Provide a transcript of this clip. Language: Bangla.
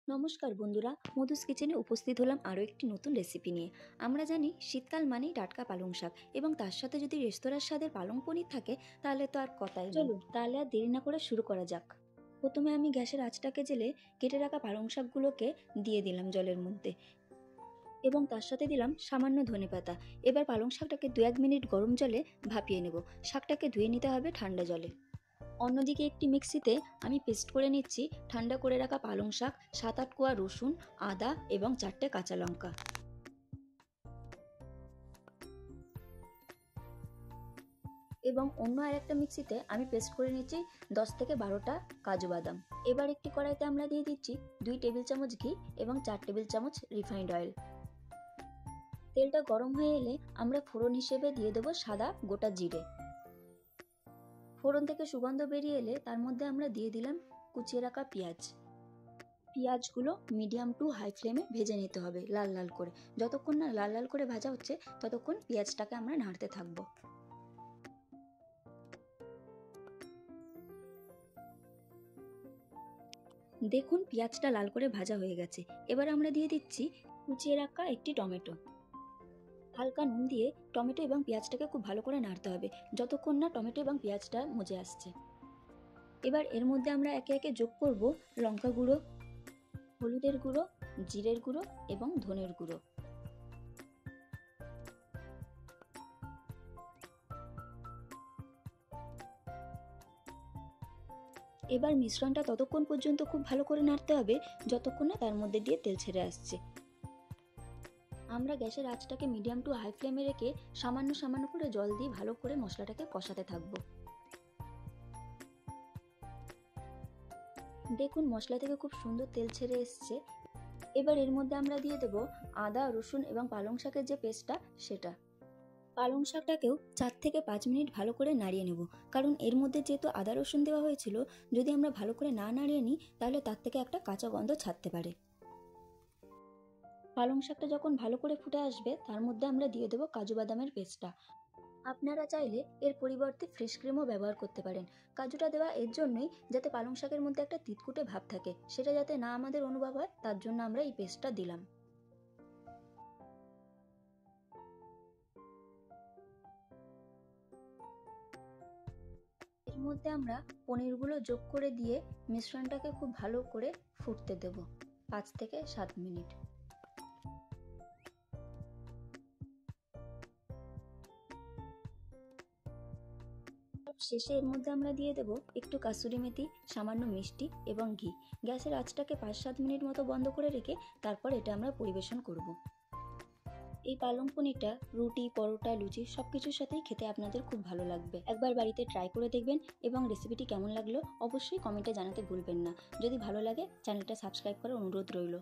নমস্কার বন্ধুরা, মধুস কিচেনে উপস্থিত হলাম আরও একটি নতুন রেসিপি নিয়ে। আমরা জানি শীতকাল মানেই টাটকা পালং শাক, এবং তার সাথে যদি রেস্তোরাঁর স্বাদের পালং পনির থাকে তাহলে তো আর কথাই নেই। চলুন তাহলে আর দেরি না করে শুরু করা যাক। প্রথমে আমি গ্যাসের আঁচটাকে জেলে কেটে রাখা পালং শাকগুলোকে দিয়ে দিলাম জলের মধ্যে, এবং তার সাথে দিলাম সামান্য ধনেপাতা। এবার পালং শাকটাকে 2-1 মিনিট গরম জলে ভাপিয়ে নেব। শাকটাকে ধুয়ে নিতে হবে ঠান্ডা জলে। অন্যদিকে একটি মিক্সিতে আমি পেস্ট করে নিচ্ছি ঠান্ডা করে রাখা পালং শাক, 7-8 কোয়া রসুন, আদা এবং 4টে কাঁচা লঙ্কা। এবং অন্য আরেকটা মিক্সিতে আমি পেস্ট করে নিচ্ছি 10 থেকে 12টা কাজু বাদাম। এবার একটি কড়াইতে আমরা দিয়ে দিচ্ছি 2 টেবিল চামচ ঘি এবং 4 টেবিল চামচ রিফাইন্ড অয়েল। তেলটা গরম হয়ে এলে আমরা ফোড়ন হিসেবে দিয়ে দেবো সাদা গোটা জিরে। ফোড়ন থেকে সুগন্ধ বেরিয়ে এলে তার মধ্যে আমরা দিয়ে দিলাম কুচিয়ে রাখা পেঁয়াজ। পেঁয়াজগুলো মিডিয়াম টু হাই ফ্লেমে ভেজে নিতে হবে লাল লাল করে। যতক্ষণ না লাল লাল করে ভাজা হচ্ছে ততক্ষণ পেঁয়াজটাকে আমরা নাড়তে থাকবো। দেখুন পেঁয়াজটা লাল করে ভাজা হয়ে গেছে। এবার আমরা দিয়ে দিচ্ছি কুচিয়ে রাখা একটি টমেটো। হালকা নুন দিয়ে টমেটো এবং পেঁয়াজটাকে খুব ভালো করে নাড়তে হবে যতক্ষণ না টমেটো এবং পেঁয়াজটা মজে আসছে। এবার এর মধ্যে আমরা একে একে যোগ করব লঙ্কা গুঁড়ো, হলুদের গুঁড়ো, জিরের গুঁড়ো এবং ধনের গুঁড়ো। এবার মিশ্রণটা ততক্ষণ পর্যন্ত খুব ভালো করে নাড়তে হবে যতক্ষণ না তার মধ্যে দিয়ে তেল ছেড়ে আসছে। আমরা গ্যাসের আঁচটাকে মিডিয়াম টু হাই ফ্লেমে রেখে সামান্য সামান্য করে জল দিয়ে ভালো করে মশলাটাকে কষাতে থাকবো। দেখুন মশলা থেকে খুব সুন্দর তেল ছেড়ে এসছে। এবার এর মধ্যে আমরা দিয়ে দেব আদা, রসুন এবং পালং শাকের যে পেস্টটা সেটা। পালং শাকটাকেও 4 থেকে 5 মিনিট ভালো করে নাড়িয়ে নেব, কারণ এর মধ্যে যেহেতু আদা রসুন দেওয়া হয়েছিল, যদি আমরা ভালো করে না নাড়িয়ে নিই তাহলে তার থেকে একটা কাঁচা গন্ধ ছাড়তে পারে। পালং শাকটা যখন ভালো করে ফুটে আসবে তার মধ্যে আমরা দিয়ে দেবো কাজু বাদামের পেস্টটা। আপনারা চাইলে এর পরিবর্তে ফ্রেশ ক্রিমও ব্যবহার করতে পারেন। কাজুটা দেওয়া এর জন্যই যাতে পালং শাকের মধ্যে একটা তিতকুটে ভাব থাকে, সেটা যাতে না আমাদের অনুভব হয়, তার জন্য আমরা এই পেস্টটা দিলাম। এর মধ্যে আমরা পনিরগুলো যোগ করে দিয়ে মিশ্রণটাকে খুব ভালো করে ফুটতে দেব 5 থেকে 7 মিনিট। শেষে এর মধ্যে আমরা দিয়ে দেব একটু কাসুরি মেথি, সামান্য মিষ্টি এবং ঘি। গ্যাসের আঁচটাকে 5-7 মিনিট মতো বন্ধ করে রেখে তারপর এটা আমরা পরিবেশন করব। এই পালং পনিরটা রুটি, পরোটা, লুচি সবকিছুর সাথেই খেতে আপনাদের খুব ভালো লাগবে। একবার বাড়িতে ট্রাই করে দেখবেন, এবং রেসিপিটি কেমন লাগলো অবশ্যই কমেন্টে জানাতে ভুলবেন না। যদি ভালো লাগে চ্যানেলটা সাবস্ক্রাইব করার অনুরোধ রইল।